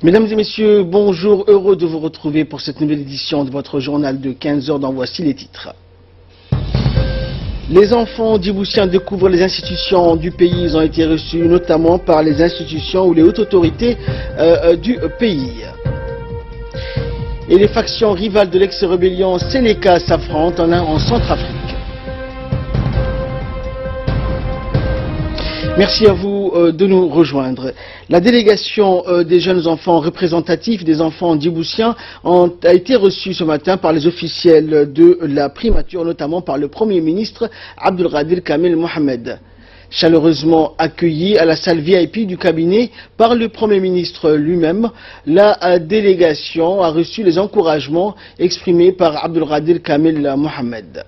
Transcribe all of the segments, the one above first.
Mesdames et messieurs, bonjour, heureux de vous retrouver pour cette nouvelle édition de votre journal de 15 heures dont voici les titres. Les enfants djiboutiens découvrent les institutions du pays. Ils ont été reçus notamment par les institutions ou les hautes autorités du pays. Et les factions rivales de l'ex-rébellion Sénéca s'affrontent en Centrafrique. Merci à vous de nous rejoindre. La délégation des jeunes enfants représentatifs des enfants djiboutiens a été reçue ce matin par les officiels de la primature, notamment par le Premier ministre Abdelkader Kamel Mohamed. Chaleureusement accueilli à la salle VIP du cabinet par le Premier ministre lui-même, la délégation a reçu les encouragements exprimés par Abdelkader Kamel Mohamed.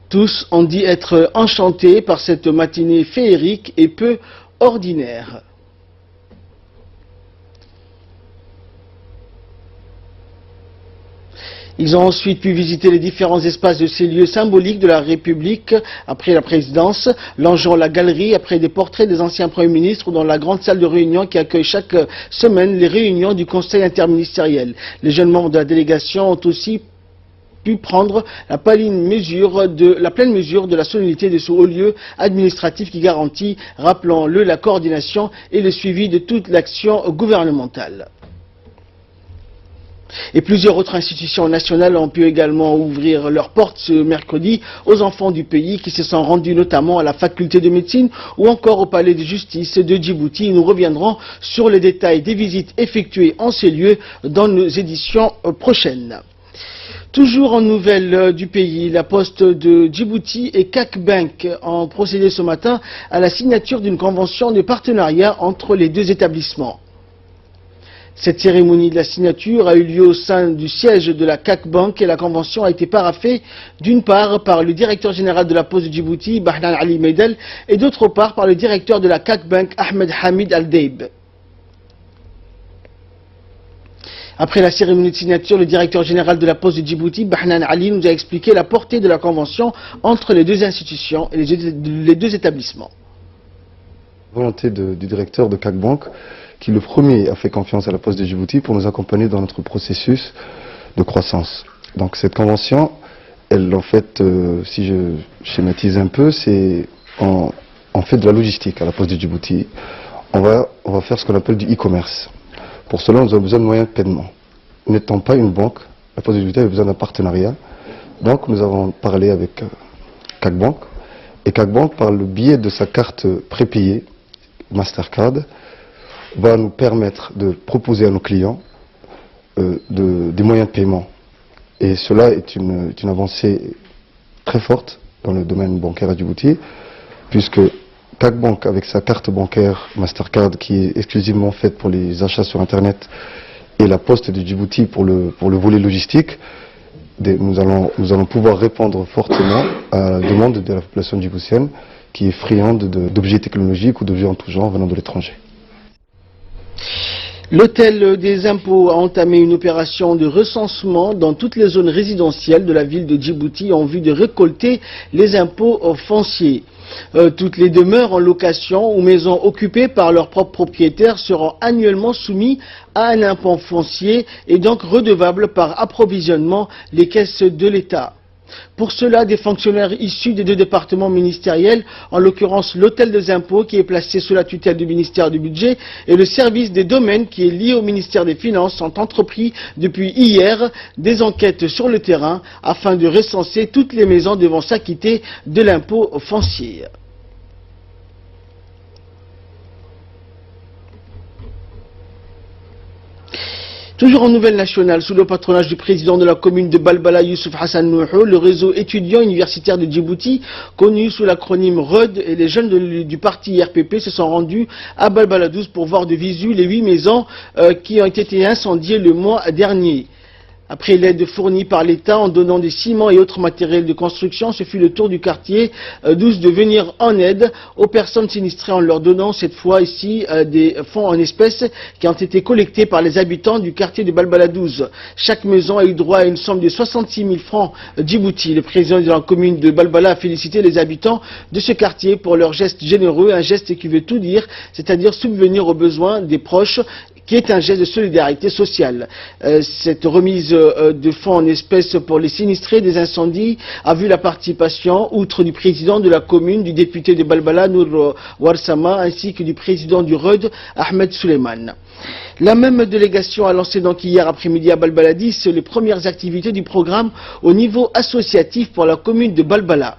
Tous ont dit être enchantés par cette matinée féerique et peu ordinaire. Ils ont ensuite pu visiter les différents espaces de ces lieux symboliques de la République après la présidence, longeant la galerie après des portraits des anciens premiers ministres dans la grande salle de réunion qui accueille chaque semaine les réunions du Conseil interministériel. Les jeunes membres de la délégation ont aussi pu prendre la pleine mesure de la solennité de ce haut lieu administratif qui garantit, rappelons-le, la coordination et le suivi de toute l'action gouvernementale. Et plusieurs autres institutions nationales ont pu également ouvrir leurs portes ce mercredi aux enfants du pays qui se sont rendus notamment à la faculté de médecine ou encore au palais de justice de Djibouti. Nous reviendrons sur les détails des visites effectuées en ces lieux dans nos éditions prochaines. Toujours en nouvelles du pays, la Poste de Djibouti et CAC Bank ont procédé ce matin à la signature d'une convention de partenariat entre les deux établissements. Cette cérémonie de la signature a eu lieu au sein du siège de la CAC Bank et la convention a été paraphée d'une part par le directeur général de la Poste de Djibouti, Bahnan Ali Meidel, et d'autre part par le directeur de la CAC Bank, Ahmed Hamid Al-Deib. Après la cérémonie de signature, le directeur général de la Poste de Djibouti, Bahnan Ali, nous a expliqué la portée de la convention entre les deux institutions et les deux établissements. Volonté du directeur de CAC Bank, qui le premier a fait confiance à la Poste de Djibouti pour nous accompagner dans notre processus de croissance. Donc cette convention, elle en fait, si je schématise un peu, c'est en fait de la logistique à la Poste de Djibouti. On va faire ce qu'on appelle du e-commerce. Pour cela, nous avons besoin de moyens de paiement. N'étant pas une banque, la Poste de Djibouti a besoin d'un partenariat. Donc nous avons parlé avec CAC Bank. Et CAC Bank, par le biais de sa carte prépayée, Mastercard, va nous permettre de proposer à nos clients des moyens de paiement. Et cela est une avancée très forte dans le domaine bancaire à Djibouti, puisque CAC Bank, avec sa carte bancaire Mastercard qui est exclusivement faite pour les achats sur Internet, et la Poste de Djibouti pour le volet logistique, nous allons pouvoir répondre fortement à la demande de la population djiboutienne qui est friande d'objets technologiques ou d'objets en tout genre venant de l'étranger. L'hôtel des impôts a entamé une opération de recensement dans toutes les zones résidentielles de la ville de Djibouti en vue de récolter les impôts fonciers. Toutes les demeures en location ou maisons occupées par leurs propres propriétaires seront annuellement soumises à un impôt foncier et donc redevables par approvisionnement les caisses de l'État. Pour cela, des fonctionnaires issus des deux départements ministériels, en l'occurrence l'hôtel des impôts qui est placé sous la tutelle du ministère du budget et le service des domaines qui est lié au ministère des Finances, ont entrepris depuis hier des enquêtes sur le terrain afin de recenser toutes les maisons devant s'acquitter de l'impôt foncier. Toujours en nouvelle nationale, sous le patronage du président de la commune de Balbala, Youssouf Hassan Nouhou, le réseau étudiant universitaire de Djibouti, connu sous l'acronyme RED, et les jeunes du parti RPP se sont rendus à Balbala 12 pour voir de visu les 8 maisons qui ont été incendiées le mois dernier. Après l'aide fournie par l'État en donnant des ciments et autres matériels de construction, ce fut le tour du quartier 12 de venir en aide aux personnes sinistrées en leur donnant cette fois ici des fonds en espèces qui ont été collectés par les habitants du quartier de Balbala 12. Chaque maison a eu droit à une somme de 66 000 francs djibouti. Le président de la commune de Balbala a félicité les habitants de ce quartier pour leur geste généreux, un geste qui veut tout dire, c'est-à-dire subvenir aux besoins des proches, qui est un geste de solidarité sociale. Cette remise de fonds en espèces pour les sinistrés des incendies a vu la participation, outre du président de la commune, du député de Balbala, Nour Warsama, ainsi que du président du RED, Ahmed Suleiman. La même délégation a lancé donc hier après-midi à Balbala 10 les premières activités du programme au niveau associatif pour la commune de Balbala.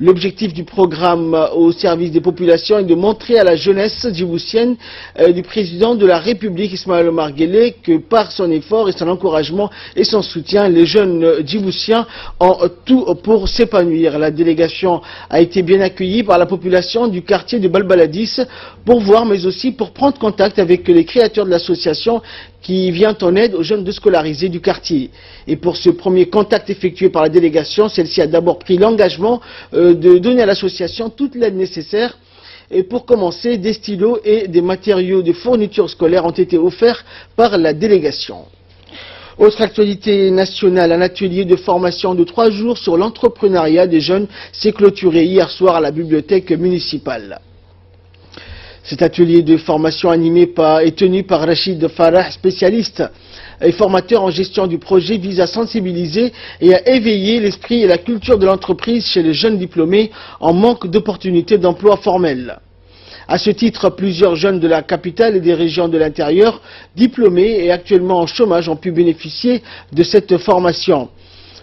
L'objectif du programme au service des populations est de montrer à la jeunesse djiboutienne du président de la République, Ismaël Omar Guelleh, que par son effort et son encouragement et son soutien, les jeunes djiboutiens ont tout pour s'épanouir. La délégation a été bien accueillie par la population du quartier de Balbala 10 pour voir, mais aussi pour prendre contact avec les créateurs de l'association qui vient en aide aux jeunes déscolarisés du quartier. Et pour ce premier contact effectué par la délégation, celle-ci a d'abord pris l'engagement de donner à l'association toute l'aide nécessaire. Et pour commencer, des stylos et des matériaux de fourniture scolaire ont été offerts par la délégation. Autre actualité nationale, un atelier de formation de 3 jours sur l'entrepreneuriat des jeunes s'est clôturé hier soir à la bibliothèque municipale. Cet atelier de formation animé et tenu par Rachid Farah, spécialiste et formateur en gestion du projet, vise à sensibiliser et à éveiller l'esprit et la culture de l'entreprise chez les jeunes diplômés en manque d'opportunités d'emploi formel. À ce titre, plusieurs jeunes de la capitale et des régions de l'intérieur, diplômés et actuellement en chômage, ont pu bénéficier de cette formation.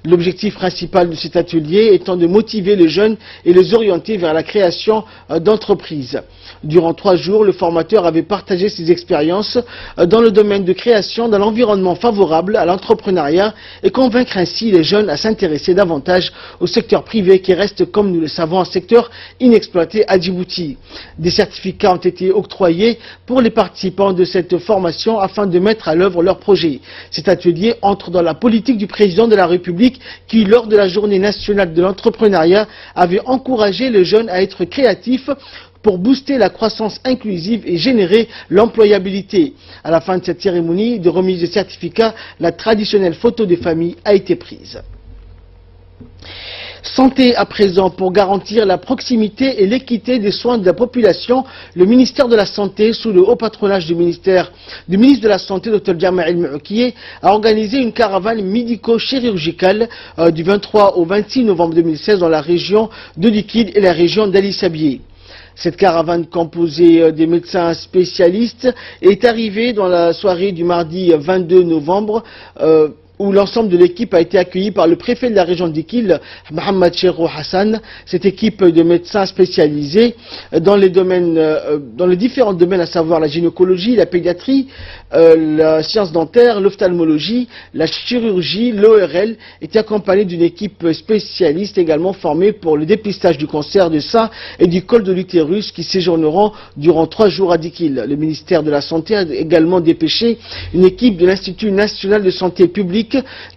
L'objectif principal de cet atelier étant de motiver les jeunes et les orienter vers la création d'entreprises. Durant 3 jours, le formateur avait partagé ses expériences dans le domaine de création d'un environnement favorable à l'entrepreneuriat et convaincre ainsi les jeunes à s'intéresser davantage au secteur privé qui reste, comme nous le savons, un secteur inexploité à Djibouti. Des certificats ont été octroyés pour les participants de cette formation afin de mettre à l'œuvre leurs projets. Cet atelier entre dans la politique du président de la République qui, lors de la journée nationale de l'entrepreneuriat, avait encouragé les jeunes à être créatifs pour booster la croissance inclusive et générer l'employabilité. À la fin de cette cérémonie de remise de certificats, la traditionnelle photo des familles a été prise. Santé à présent, pour garantir la proximité et l'équité des soins de la population, le ministère de la Santé, sous le haut patronage du ministre de la Santé, Dr Jama El-Moukiye, a organisé une caravane médico-chirurgicale du 23 au 26 novembre 2016 dans la région de Dikil et la région d'Ali Sabié. Cette caravane composée des médecins spécialistes est arrivée dans la soirée du mardi 22 novembre où l'ensemble de l'équipe a été accueilli par le préfet de la région d'Ikil, Mohamed Cherou Hassan. Cette équipe de médecins spécialisés dans les différents domaines, à savoir la gynécologie, la pédiatrie, la science dentaire, l'ophtalmologie, la chirurgie, l'ORL, était accompagnée d'une équipe spécialiste également formée pour le dépistage du cancer du sein et du col de l'utérus qui séjourneront durant 3 jours à Dikil. Le ministère de la Santé a également dépêché une équipe de l'Institut national de santé publique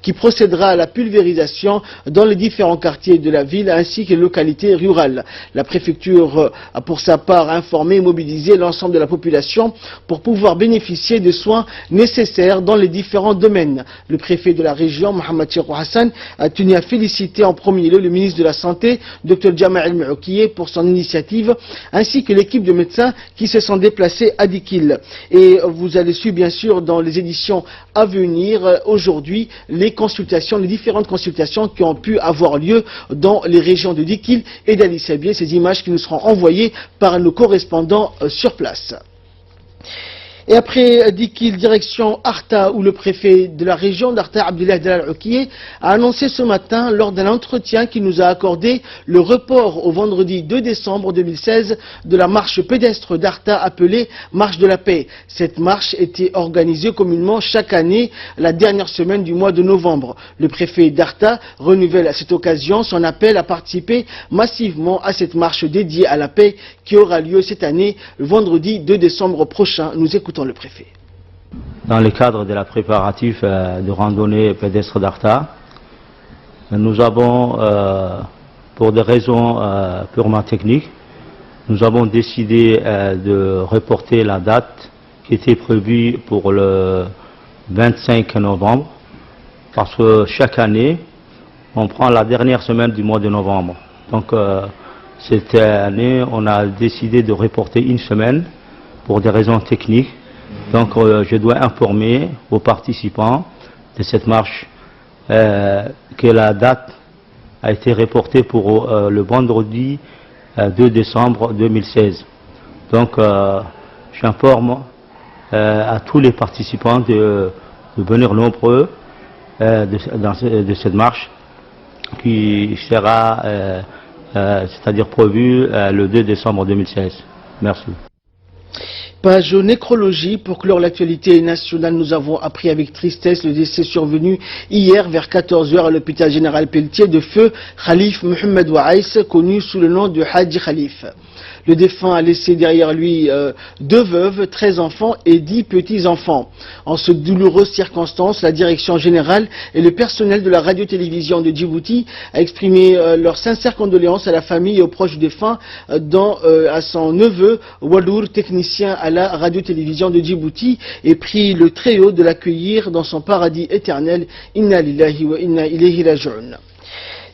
qui procédera à la pulvérisation dans les différents quartiers de la ville ainsi que les localités rurales. La préfecture a pour sa part informé et mobilisé l'ensemble de la population pour pouvoir bénéficier des soins nécessaires dans les différents domaines. Le préfet de la région, Mohamed Cherou Hassan, a tenu à féliciter en premier lieu le ministre de la Santé, Dr Jama El-Moukiye, pour son initiative, ainsi que l'équipe de médecins qui se sont déplacés à Dikil. Et vous allez suivre bien sûr dans les éditions à venir aujourd'hui les différentes consultations qui ont pu avoir lieu dans les régions de Dikil et d'Ali Sabié, ces images qui nous seront envoyées par nos correspondants sur place. Et après Dikil, direction Arta, où le préfet de la région d'Arta, Abdullah Dalal Oukiye, a annoncé ce matin, lors d'un entretien qu'il nous a accordé, le report au vendredi 2 décembre 2016 de la marche pédestre d'Arta appelée Marche de la Paix. Cette marche était organisée communément chaque année, la dernière semaine du mois de novembre. Le préfet d'Arta renouvelle à cette occasion son appel à participer massivement à cette marche dédiée à la paix qui aura lieu cette année, le vendredi 2 décembre prochain. Nous écoutons le préfet. dans le cadre de la préparatif de randonnée pédestre d'Arta. Nous avons, pour des raisons purement techniques, nous avons décidé de reporter la date qui était prévue pour le 25 novembre, parce que chaque année, on prend la dernière semaine du mois de novembre. Donc, cette année, on a décidé de reporter une semaine pour des raisons techniques. Donc, je dois informer aux participants de cette marche que la date a été reportée pour le vendredi 2 décembre 2016. Donc, j'informe à tous les participants de venir nombreux de cette marche qui sera, c'est-à-dire prévue le 2 décembre 2016. Merci. Page nécrologie, pour clore l'actualité nationale, nous avons appris avec tristesse le décès survenu hier vers 14 h à l'hôpital général Pelletier de feu Khalif Mohamed Ouaïs, connu sous le nom de Hadji Khalif. Le défunt a laissé derrière lui 2 veuves, 13 enfants et 10 petits-enfants. En ce douloureuse circonstance, la direction générale et le personnel de la radio-télévision de Djibouti a exprimé leurs sincères condoléances à la famille et aux proches du défunt, dont à son neveu Wadour, technicien à la radio-télévision de Djibouti, et prie le Très-Haut de l'accueillir dans son paradis éternel. Inna lillahi wa inna ilayhi raji'un.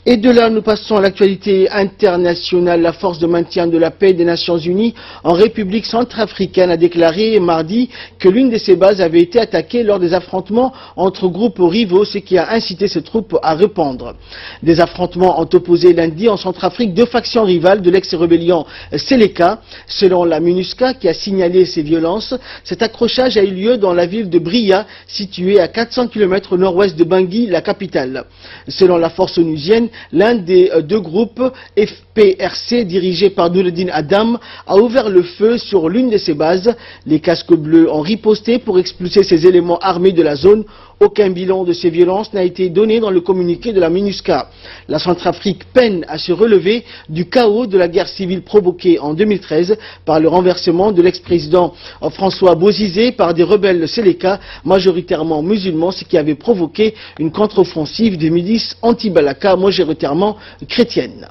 Et de là, nous passons à l'actualité internationale. La force de maintien de la paix des Nations Unies en République centrafricaine a déclaré mardi que l'une de ses bases avait été attaquée lors des affrontements entre groupes rivaux, ce qui a incité ses troupes à répondre. Des affrontements ont opposé lundi en Centrafrique 2 factions rivales de l'ex-rébellion Seleka. Selon la MINUSCA qui a signalé ces violences, cet accrochage a eu lieu dans la ville de Bria, située à 400 km au nord-ouest de Bangui, la capitale. Selon la force onusienne, l'un des 2 groupes, FPRC, dirigé par Noureddin Adam, a ouvert le feu sur l'une de ses bases. Les casques bleus ont riposté pour expulser ces éléments armés de la zone. Aucun bilan de ces violences n'a été donné dans le communiqué de la MINUSCA. La Centrafrique peine à se relever du chaos de la guerre civile provoquée en 2013 par le renversement de l'ex-président François Bozizé par des rebelles Seleka, majoritairement musulmans, ce qui avait provoqué une contre-offensive des milices anti-Balaka, majoritairement chrétiennes.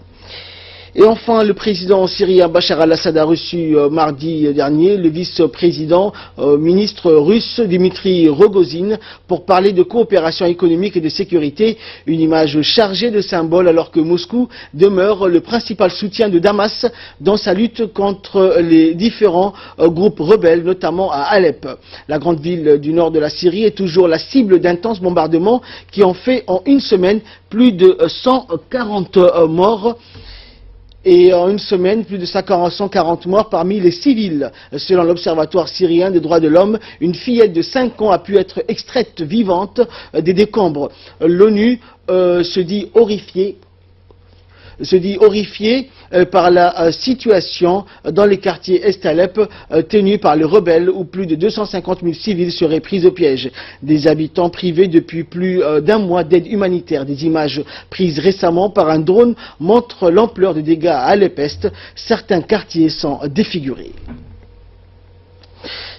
Et enfin, le président syrien Bachar al-Assad a reçu mardi dernier le vice-président ministre russe Dmitri Rogozin pour parler de coopération économique et de sécurité, une image chargée de symboles alors que Moscou demeure le principal soutien de Damas dans sa lutte contre les différents groupes rebelles, notamment à Alep. La grande ville du nord de la Syrie est toujours la cible d'intenses bombardements qui ont fait en une semaine plus de 140 morts. Et en une semaine, plus de 140 morts parmi les civils. Selon l'Observatoire syrien des droits de l'homme, une fillette de 5 ans a pu être extraite vivante des décombres. L'ONU se dit horrifiée par la situation dans les quartiers Est-Alep tenus par les rebelles où plus de 250 000 civils seraient pris au piège. Des habitants privés depuis plus d'un mois d'aide humanitaire. Des images prises récemment par un drone montrent l'ampleur des dégâts à Alep-Est. Certains quartiers sont défigurés.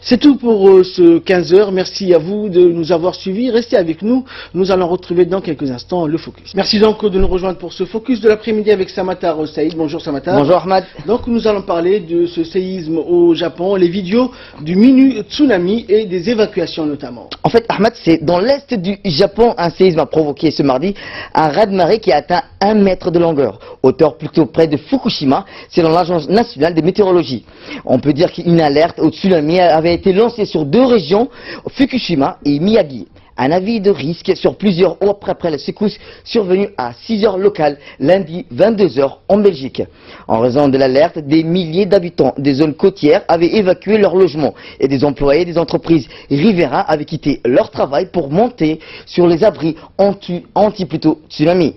C'est tout pour ce 15 h. Merci à vous de nous avoir suivis. Restez avec nous. Nous allons retrouver dans quelques instants le focus. Merci donc de nous rejoindre pour ce focus de l'après-midi avec Samatar Saïd. Bonjour Samatar. Bonjour Ahmad. Donc nous allons parler de ce séisme au Japon, les vidéos du mini tsunami et des évacuations notamment. En fait, Ahmad, c'est dans l'est du Japon, un séisme a provoqué ce mardi un raz-de-marée qui a atteint 1 mètre de longueur, hauteur plutôt près de Fukushima, selon l'Agence nationale de météorologie. On peut dire qu'une alerte au tsunami avait été lancée sur 2 régions, Fukushima et Miyagi. Un avis de risque sur plusieurs heures après la secousse survenue à 6 h locales, lundi 22 h en Belgique. En raison de l'alerte, des milliers d'habitants des zones côtières avaient évacué leurs logements et des employés des entreprises riverains avaient quitté leur travail pour monter sur les abris anti-tsunami.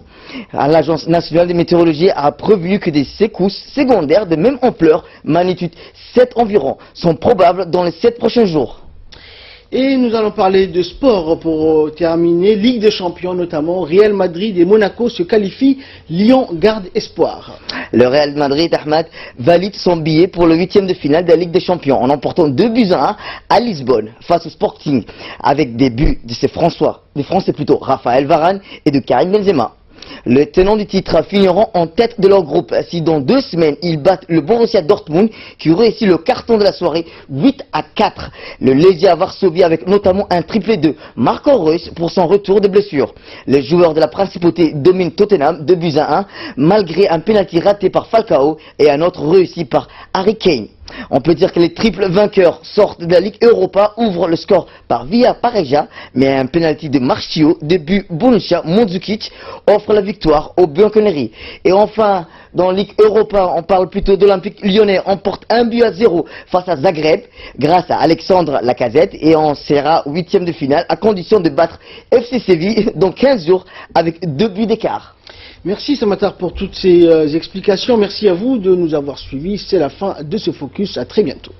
L'Agence nationale de météorologie a prévenu que des secousses secondaires de même ampleur, magnitude 7 environ, sont probables dans les 7 prochains jours. Et nous allons parler de sport pour terminer. Ligue des champions notamment. Real Madrid et Monaco se qualifient. Lyon garde espoir. Le Real Madrid, Ahmad, valide son billet pour le 8e de finale de la Ligue des champions en emportant 2-1 à Lisbonne face au Sporting avec des buts de ses Français plutôt, Raphaël Varane et de Karim Benzema. Les tenants du titre finiront en tête de leur groupe si dans 2 semaines ils battent le Borussia Dortmund qui réussit le carton de la soirée 8-4. Le Legia Varsovie avec notamment un triplé de Marco Reus pour son retour de blessure. Les joueurs de la principauté dominent Tottenham 2-1 malgré un penalty raté par Falcao et un autre réussi par Harry Kane. On peut dire que les triples vainqueurs sortent de la Ligue Europa, ouvrent le score par Via Pareja, mais un penalty de Marchio, de but Bonuccia Mandzukic offre la victoire aux Bianconeri. Et enfin, dans la Ligue Europa, on parle plutôt d'Olympique Lyonnais, emporte 1-0 face à Zagreb grâce à Alexandre Lacazette et on sera 8e de finale à condition de battre FC Séville dans 15 jours avec 2 buts d'écart. Merci Samatar pour toutes ces explications. Merci à vous de nous avoir suivis. C'est la fin de ce focus. À très bientôt.